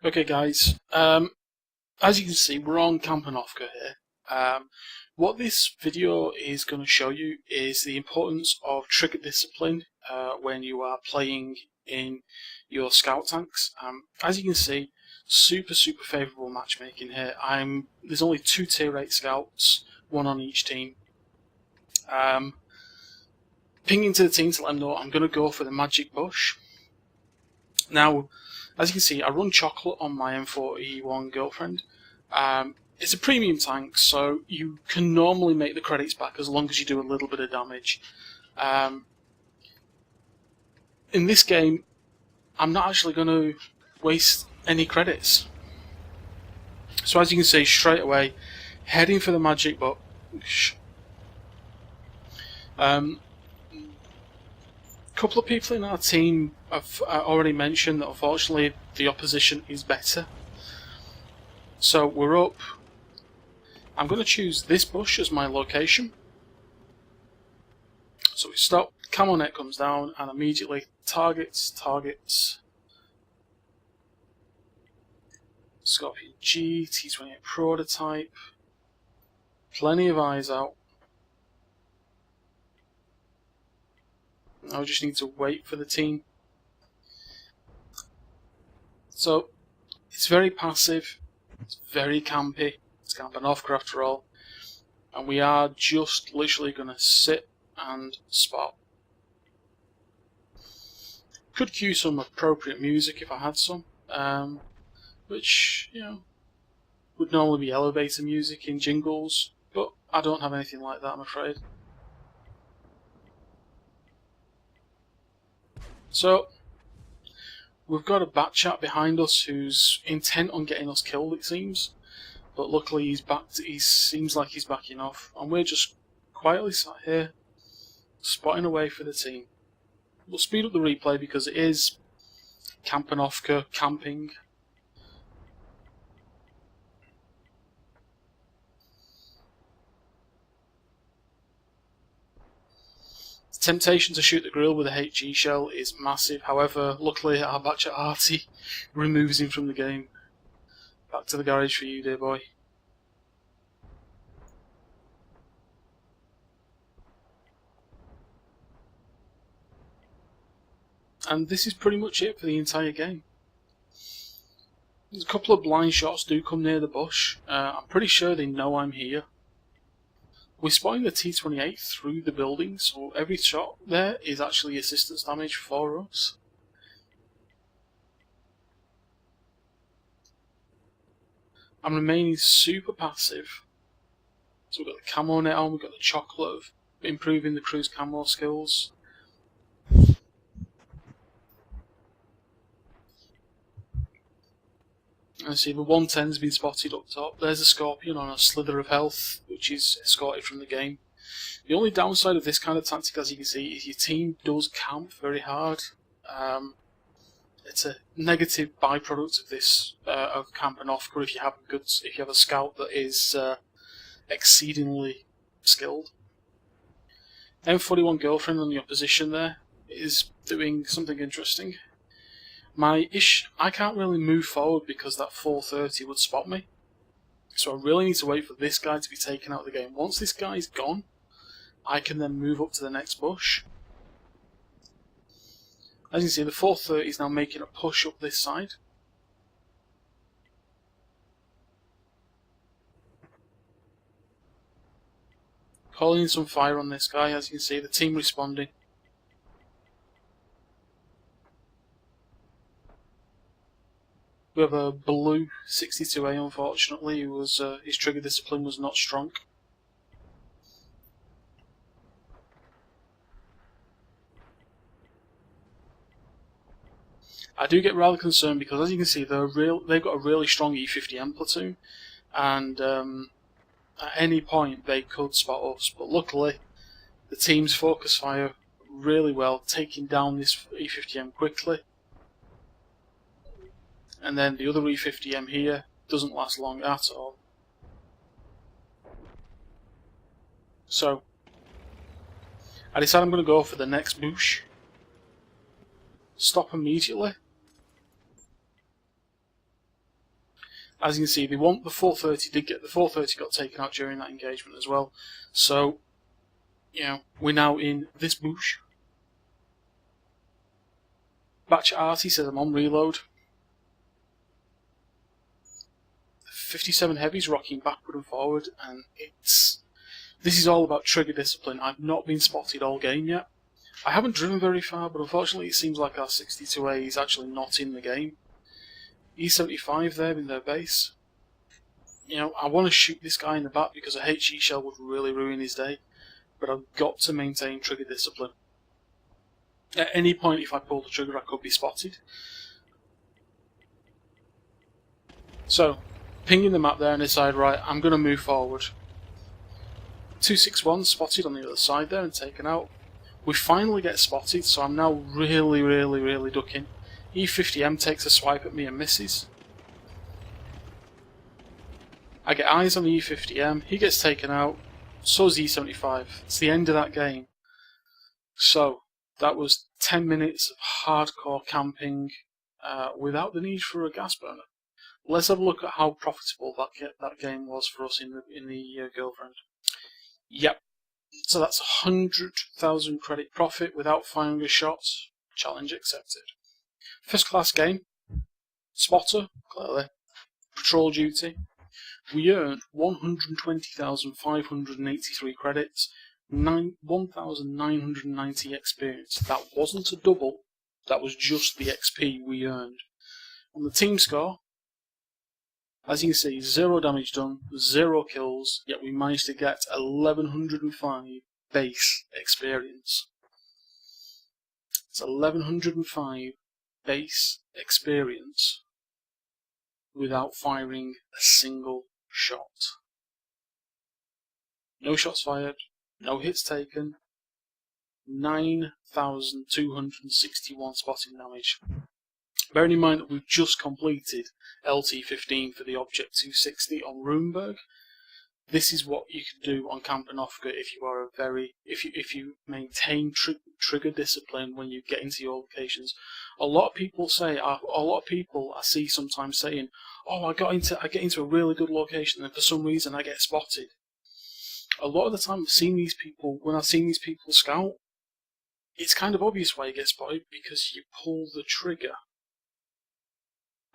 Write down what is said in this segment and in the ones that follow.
Okay guys, as you can see we're on Kampanofka here. What this video is going to show you is the importance of trigger discipline when you are playing in your scout tanks. As you can see, super favourable matchmaking here. There's only 2 tier 8 scouts, 1 on each team. Pinging to the team to let them know I'm going to go for the magic bush. Now, as you can see, I run chocolate on my M41 girlfriend. It's a premium tank, so you can normally make the credits back as long as you do a little bit of damage. In this game, I'm not actually going to waste any credits. So as you can see, straight away, heading for the magic bush. Couple of people in our team have already mentioned that unfortunately the opposition is better. So we're up. I'm going to choose this bush as my location. So we stop, camo net comes down and immediately targets. Scorpion G, T28 prototype. Plenty of eyes out. Now we just need to wait for the team. So it's very passive, it's very campy, it's Kampanofka after all, and we are just literally going to sit and spot. Could cue some appropriate music if I had some, which, you know, would normally be elevator music in jingles, but I don't have anything like that, I'm afraid. So, we've got a bat chat behind us who's intent on getting us killed, it seems. But luckily he seems like he's backing off. And we're just quietly sat here, spotting away for the team. We'll speed up the replay because it is Kampanofka camping. The temptation to shoot the grill with a HG shell is massive, however, luckily our batch at Artie removes him from the game. Back to the garage for you, dear boy. And this is pretty much it for the entire game. There's a couple of blind shots do come near the bush. I'm pretty sure they know I'm here. We're spotting the T28 through the building, so every shot there is actually assistance damage for us. I'm remaining super passive. So we've got the camo net on, we've got the chocolate of improving the crew's camo skills. And see the 110's been spotted up top. There's a Scorpion on a slither of health, which is escorted from the game. The only downside of this kind of tactic, as you can see, is your team does camp very hard. It's a negative byproduct of this of Kampanofka if you have a scout that is exceedingly skilled. M41 girlfriend on the opposition there is doing something interesting. I can't really move forward because that 430 would spot me. So I really need to wait for this guy to be taken out of the game. Once this guy's gone, I can then move up to the next bush. As you can see, the 430 is now making a push up this side. Calling in some fire on this guy, as you can see, the team responding. We have a blue 62A, unfortunately, who was his trigger discipline was not strong. I do get rather concerned because, as you can see, they've got a really strong E50M platoon, and at any point they could spot us. But luckily, the teams focus fire really well, taking down this E50M quickly. And then the other E50M here doesn't last long at all. So I decide I'm going to go for the next bush. Stop immediately. as you can see, they want the 430. The 430 got taken out during that engagement as well. So, we're now in this bush. Batch Arty says I'm on reload. 57 Heavy's rocking backward and forward, and this is all about trigger discipline. I've not been spotted all game yet. I haven't driven very far, but unfortunately it seems like our 62A is actually not in the game. E75 there in their base. I want to shoot this guy in the back because a HE shell would really ruin his day, but I've got to maintain trigger discipline. At any point, if I pull the trigger, I could be spotted. So, pinging the map there and decide, right, I'm going to move forward. 261 spotted on the other side there and taken out. We finally get spotted, so I'm now really ducking. E50M takes a swipe at me and misses. I get eyes on the E50M, he gets taken out, so does E75. It's the end of that game. So, that was 10 minutes of hardcore camping without the need for a gas burner. Let's have a look at how profitable that game was for us in the Girlfriend. Yep. So that's 100,000 credit profit without firing a shot. Challenge accepted. First class game. Spotter, clearly. Patrol duty. We earned 120,583 credits, 1,990 experience. That wasn't a double, that was just the XP we earned. On the team score, as you can see, 0 damage done, 0 kills, yet we managed to get 1,105 base experience. It's 1,105 base experience without firing a single shot. No shots fired, no hits taken, 9,261 spotting damage. Bearing in mind that we've just completed LT15 for the Object 260 on Runeberg, this is what you can do on Camp Anofka if you are if you maintain trigger discipline when you get into your locations. A lot of people I see sometimes saying, "Oh, I get into a really good location, and for some reason I get spotted." A lot of the time, when I've seen these people scout, it's kind of obvious why you get spotted, because you pull the trigger.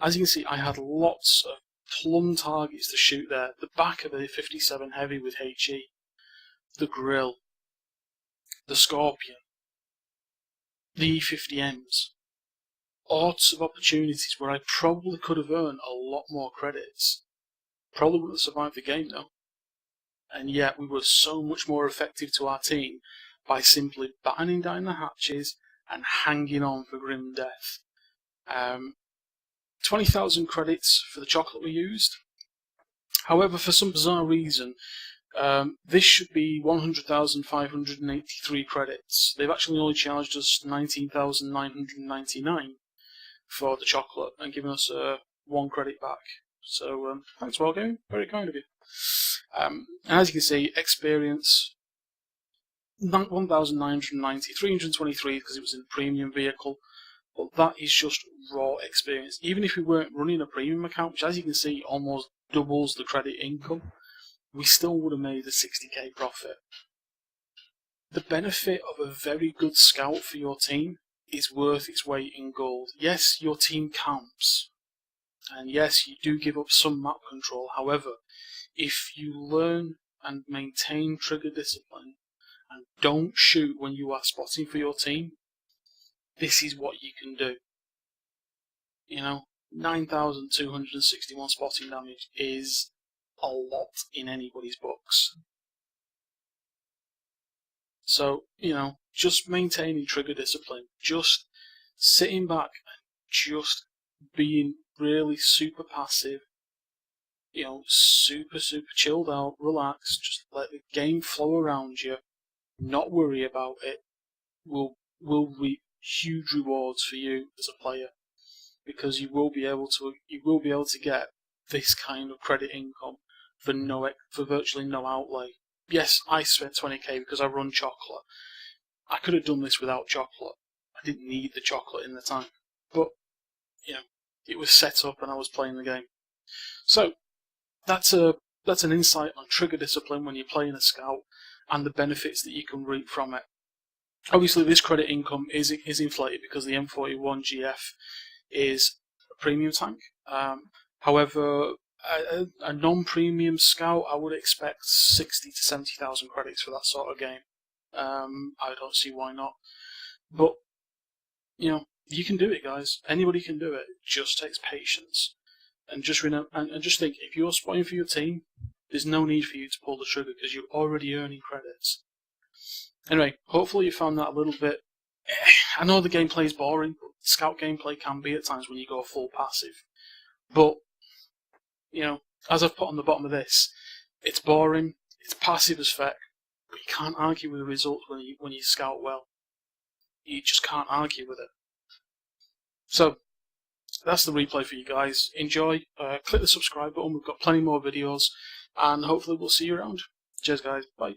As you can see, I had lots of plum targets to shoot there. The back of a 57 Heavy with HE, the grill, the Scorpion, the E50Ms. Lots of opportunities where I probably could have earned a lot more credits. Probably wouldn't have survived the game though. And yet we were so much more effective to our team by simply battening down the hatches and hanging on for grim death. 20,000 credits for the chocolate we used. However, for some bizarre reason, this should be 100,583 credits. They've actually only charged us 19,999 for the chocolate and given us 1 credit back. So thanks, Wargaming, very kind of you. And as you can see, experience 1,990, 323 because it was in a premium vehicle. But that is just raw experience. Even if we weren't running a premium account, which as you can see almost doubles the credit income, we still would have made a 60k profit. The benefit of a very good scout for your team is worth its weight in gold. Yes, your team camps, and yes, you do give up some map control. However, if you learn and maintain trigger discipline and don't shoot when you are spotting for your team, this is what you can do. 9,261 spotting damage is a lot in anybody's books. So, just maintaining trigger discipline, just sitting back and just being really super passive, super chilled out, relaxed, just let the game flow around you, not worry about it, will reap huge rewards for you as a player, because you will be able to get this kind of credit income for virtually no outlay. Yes, I spent 20k because I run chocolate. I could have done this without chocolate. I didn't need the chocolate in the tank, but it was set up and I was playing the game. So that's an insight on trigger discipline when you're playing a scout and the benefits that you can reap from it. Obviously, this credit income is inflated because the M41 GF is a premium tank. However, a non-premium scout, I would expect 60 to 70,000 credits for that sort of game. I don't see why not. But you know, you can do it, guys. Anybody can do it. It just takes patience. And just just think, if you're spotting for your team, there's no need for you to pull the trigger because you're already earning credits. Anyway, hopefully you found that a little bit. I know the gameplay is boring, but scout gameplay can be at times when you go full passive. But you know, as I've put on the bottom of this, it's boring, it's passive as feck, but you can't argue with the results when you scout well. You just can't argue with it. So that's the replay for you guys. Enjoy, click the subscribe button, we've got plenty more videos, and hopefully we'll see you around. Cheers guys, bye.